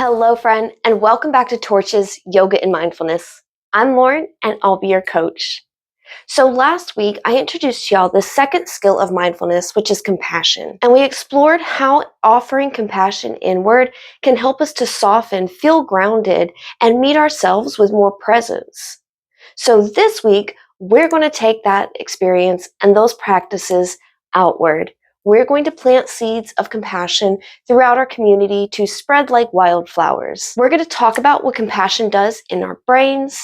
Hello, friend, and welcome back to Torches Yoga and Mindfulness. I'm Lauren, and I'll be your coach. So last week, I introduced y'all the second skill of mindfulness, which is compassion. And we explored how offering compassion inward can help us to soften, feel grounded, and meet ourselves with more presence. So this week, we're going to take that experience and those practices outward. We're going to plant seeds of compassion throughout our community to spread like wildflowers. We're going to talk about what compassion does in our brains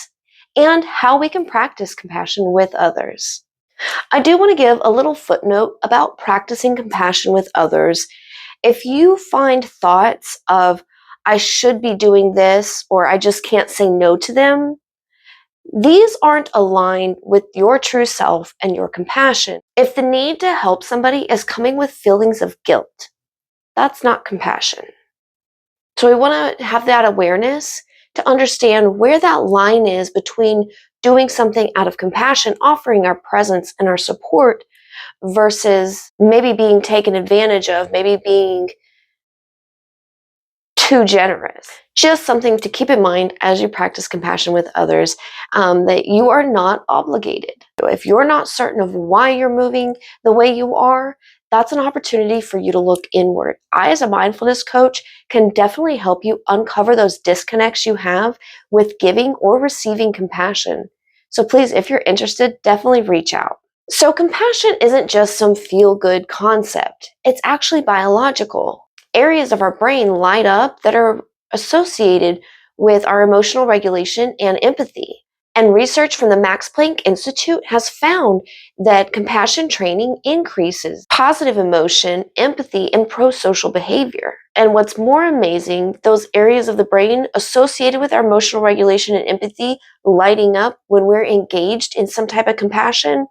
and how we can practice compassion with others. I do want to give a little footnote about practicing compassion with others. If you find thoughts of, I should be doing this, or I just can't say no to them, these aren't aligned with your true self and your compassion. If the need to help somebody is coming with feelings of guilt, that's not compassion. So we want to have that awareness to understand where that line is between doing something out of compassion, offering our presence and our support, versus maybe being taken advantage of, maybe being too generous. Just something to keep in mind as you practice compassion with others, that you are not obligated. If you're not certain of why you're moving the way you are, that's an opportunity for you to look inward. I, as a mindfulness coach, can definitely help you uncover those disconnects you have with giving or receiving compassion. So please, if you're interested, definitely reach out. So compassion isn't just some feel-good concept. It's actually biological. Areas of our brain light up that are associated with our emotional regulation and empathy. And research from the Max Planck Institute has found that compassion training increases positive emotion, empathy, and pro-social behavior. And what's more amazing, those areas of the brain associated with our emotional regulation and empathy lighting up when we're engaged in some type of compassion,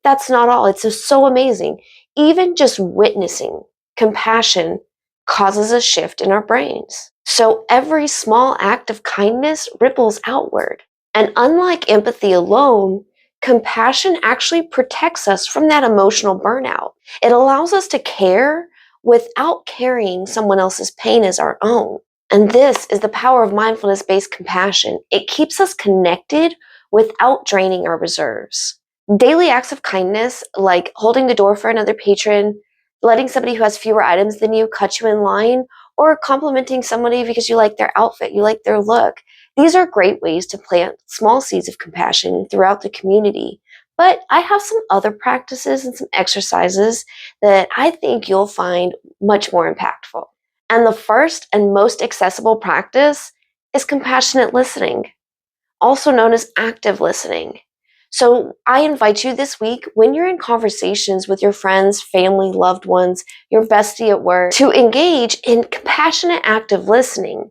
that's not all. It's just so amazing. Even just witnessing compassion causes a shift in our brains. So every small act of kindness ripples outward. And unlike empathy alone, compassion actually protects us from that emotional burnout. It allows us to care without carrying someone else's pain as our own. And this is the power of mindfulness-based compassion. It keeps us connected without draining our reserves. Daily acts of kindness, like holding the door for another patron, letting somebody who has fewer items than you cut you in line, or complimenting somebody because you like their outfit, you like their look. These are great ways to plant small seeds of compassion throughout the community. But I have some other practices and some exercises that I think you'll find much more impactful. And the first and most accessible practice is compassionate listening, also known as active listening. So I invite you this week, when you're in conversations with your friends, family, loved ones, your bestie at work, to engage in compassionate active listening.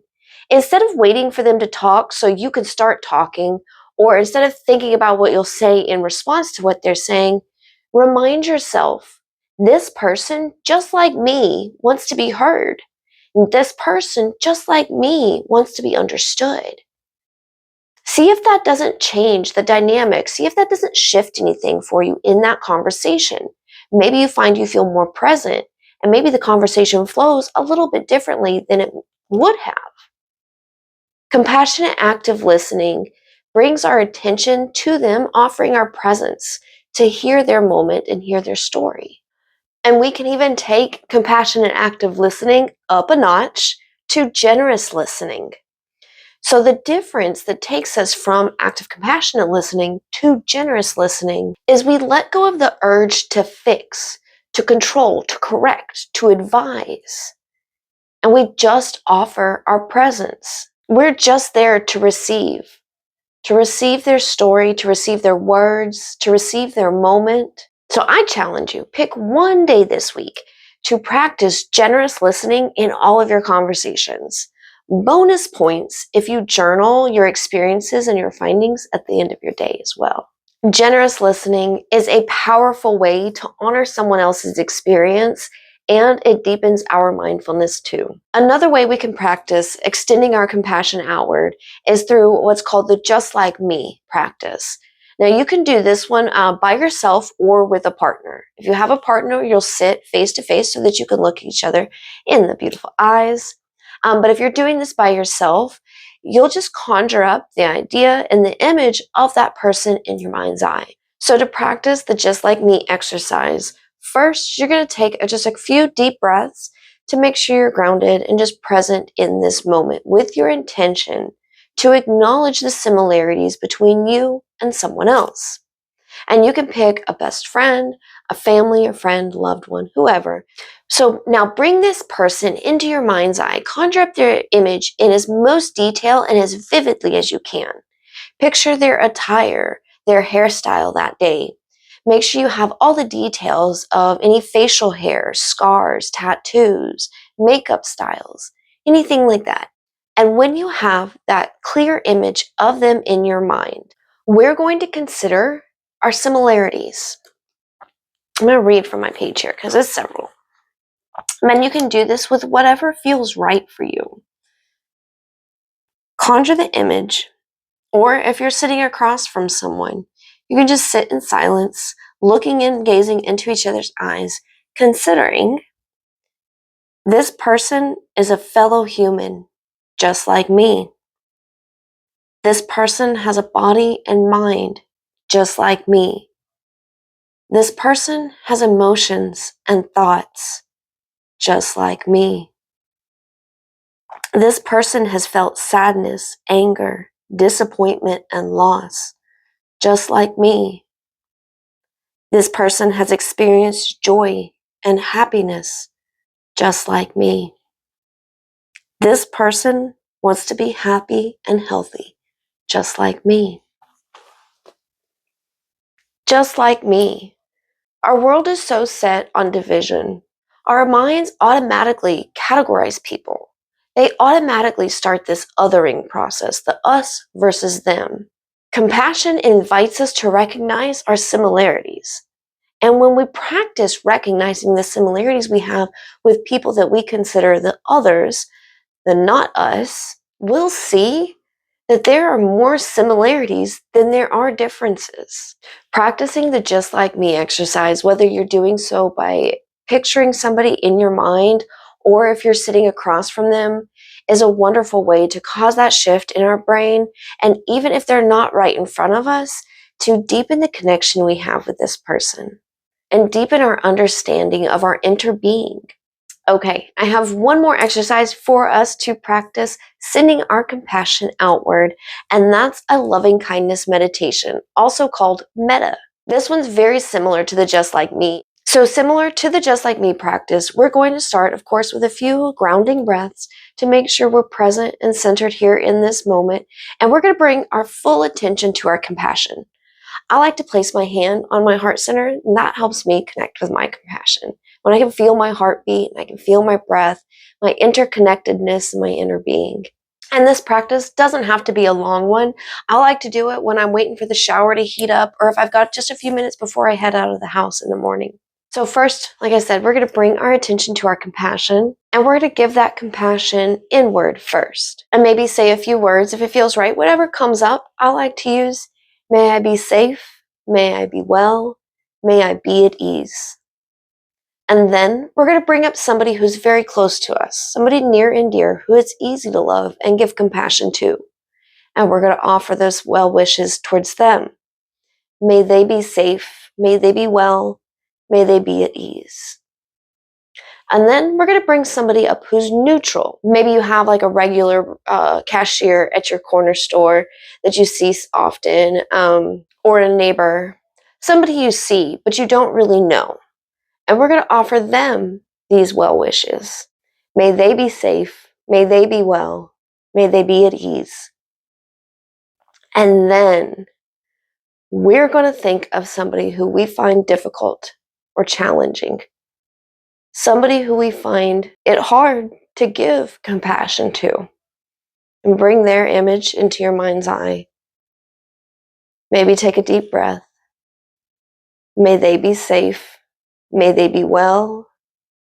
Instead of waiting for them to talk so you can start talking, or instead of thinking about what you'll say in response to what they're saying, remind yourself, this person, just like me, wants to be heard. This person, just like me, wants to be understood. See if that doesn't change the dynamic. See if that doesn't shift anything for you in that conversation. Maybe you find you feel more present, and maybe the conversation flows a little bit differently than it would have. Compassionate active listening brings our attention to them, offering our presence to hear their moment and hear their story. And we can even take compassionate active listening up a notch to generous listening. So the difference that takes us from active compassionate listening to generous listening is we let go of the urge to fix, to control, to correct, to advise. And we just offer our presence. We're just there to receive their story, to receive their words, to receive their moment. So I challenge you, pick one day this week to practice generous listening in all of your conversations. Bonus points if you journal your experiences and your findings at the end of your day as well. Generous listening is a powerful way to honor someone else's experience, and it deepens our mindfulness too. Another way we can practice extending our compassion outward is through what's called the just like me practice. Now you can do this one by yourself or with a partner. If you have a partner, you'll sit face to face so that you can look each other in the beautiful eyes. But if you're doing this by yourself, you'll just conjure up the idea and the image of that person in your mind's eye. So to practice the Just Like Me exercise, first you're going to take just a few deep breaths to make sure you're grounded and just present in this moment with your intention to acknowledge the similarities between you and someone else. And you can pick a best friend, a family, a friend, loved one, whoever. So now bring this person into your mind's eye. Conjure up their image in as most detail and as vividly as you can. Picture their attire, their hairstyle that day. Make sure you have all the details of any facial hair, scars, tattoos, makeup styles, anything like that. And when you have that clear image of them in your mind, we're going to consider our similarities. I'm going to read from my page here because there's several. And you can do this with whatever feels right for you. Conjure the image, or if you're sitting across from someone, you can just sit in silence, looking and gazing into each other's eyes, considering this person is a fellow human, just like me. This person has a body and mind, just like me. This person has emotions and thoughts, just like me. This person has felt sadness, anger, disappointment, and loss, just like me. This person has experienced joy and happiness, just like me. This person wants to be happy and healthy, just like me. Just like me. Our world is so set on division. Our minds automatically categorize people. They automatically start this othering process, the us versus them. Compassion invites us to recognize our similarities. And when we practice recognizing the similarities we have with people that we consider the others, the not us, we'll see that there are more similarities than there are differences. Practicing the Just Like Me exercise, whether you're doing so by picturing somebody in your mind or if you're sitting across from them, is a wonderful way to cause that shift in our brain. And even if they're not right in front of us, to deepen the connection we have with this person and deepen our understanding of our interbeing. Okay, I have one more exercise for us to practice sending our compassion outward, and that's a loving kindness meditation, also called metta. This one's very similar to the Just Like Me. So similar to the Just Like Me practice, we're going to start, of course, with a few grounding breaths to make sure we're present and centered here in this moment, and we're going to bring our full attention to our compassion. I like to place my hand on my heart center, and that helps me connect with my compassion. When I can feel my heartbeat and I can feel my breath, my interconnectedness, and my inner being. And this practice doesn't have to be a long one. I like to do it when I'm waiting for the shower to heat up or if I've got just a few minutes before I head out of the house in the morning. So first, like I said, we're going to bring our attention to our compassion, and we're going to give that compassion inward first. And maybe say a few words if it feels right. Whatever comes up, I like to use, may I be safe, may I be well, may I be at ease. And then we're going to bring up somebody who's very close to us, somebody near and dear who it's easy to love and give compassion to. And we're going to offer those well wishes towards them. May they be safe, may they be well, may they be at ease. And then we're going to bring somebody up who's neutral. Maybe you have like a regular cashier at your corner store that you see often, or a neighbor, somebody you see, but you don't really know. And we're going to offer them these well wishes. May they be safe, may they be well, may they be at ease. And then we're going to think of somebody who we find difficult or challenging. Somebody who we find it hard to give compassion to, and bring their image into your mind's eye. Maybe take a deep breath. May they be safe. May they be well.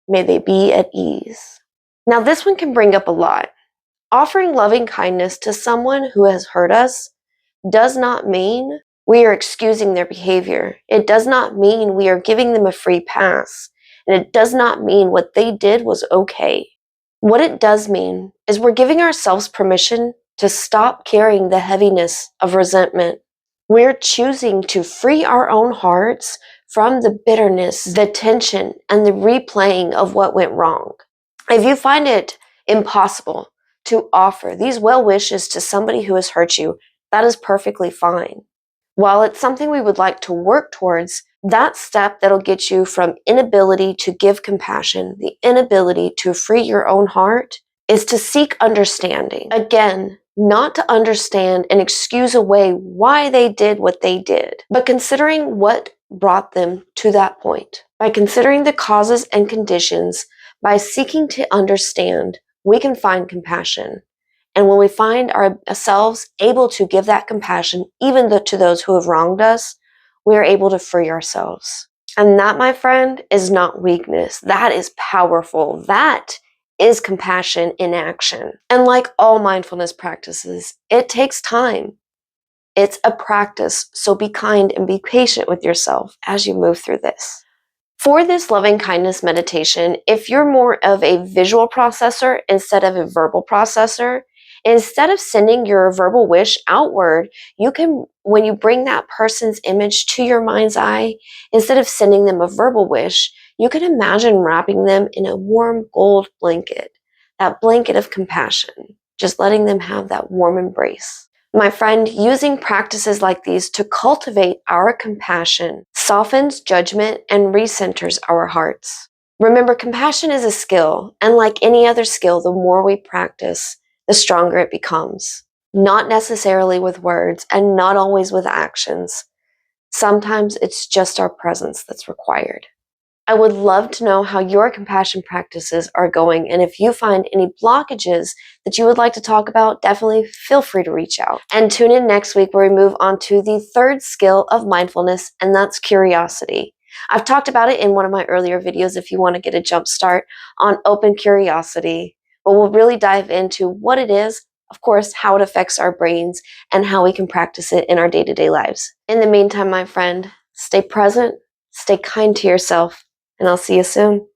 May they be at ease. Now, this one can bring up a lot. Offering loving kindness to someone who has hurt us does not mean we are excusing their behavior. It does not mean we are giving them a free pass. And it does not mean what they did was okay. What it does mean is we're giving ourselves permission to stop carrying the heaviness of resentment. We're choosing to free our own hearts from the bitterness, the tension, and the replaying of what went wrong. If you find it impossible to offer these well wishes to somebody who has hurt you, that is perfectly fine. While it's something we would like to work towards, that step that'll get you from inability to give compassion, the inability to free your own heart, is to seek understanding. Again, not to understand and excuse away why they did what they did, but considering what brought them to that point. By considering the causes and conditions, by seeking to understand, we can find compassion. And when we find ourselves able to give that compassion, even to those who have wronged us, we are able to free ourselves. And that, my friend, is not weakness. That is powerful. That is compassion in action. And like all mindfulness practices, it takes time. It's a practice, so be kind and be patient with yourself as you move through this. For this loving kindness meditation, if you're more of a visual processor instead of a verbal processor, instead of sending your verbal wish outward, you can, when you bring that person's image to your mind's eye, instead of sending them a verbal wish, you can imagine wrapping them in a warm gold blanket, that blanket of compassion, just letting them have that warm embrace. My friend, using practices like these to cultivate our compassion softens judgment and recenters our hearts. Remember, compassion is a skill, and like any other skill, the more we practice, the stronger it becomes. Not necessarily with words and not always with actions. Sometimes it's just our presence that's required. I would love to know how your compassion practices are going, and if you find any blockages that you would like to talk about, definitely feel free to reach out. And tune in next week where we move on to the third skill of mindfulness, and that's curiosity. I've talked about it in one of my earlier videos if you want to get a jump start on open curiosity, but we'll really dive into what it is, of course, how it affects our brains, and how we can practice it in our day-to-day lives. In the meantime, my friend, stay present, stay kind to yourself, and I'll see you soon.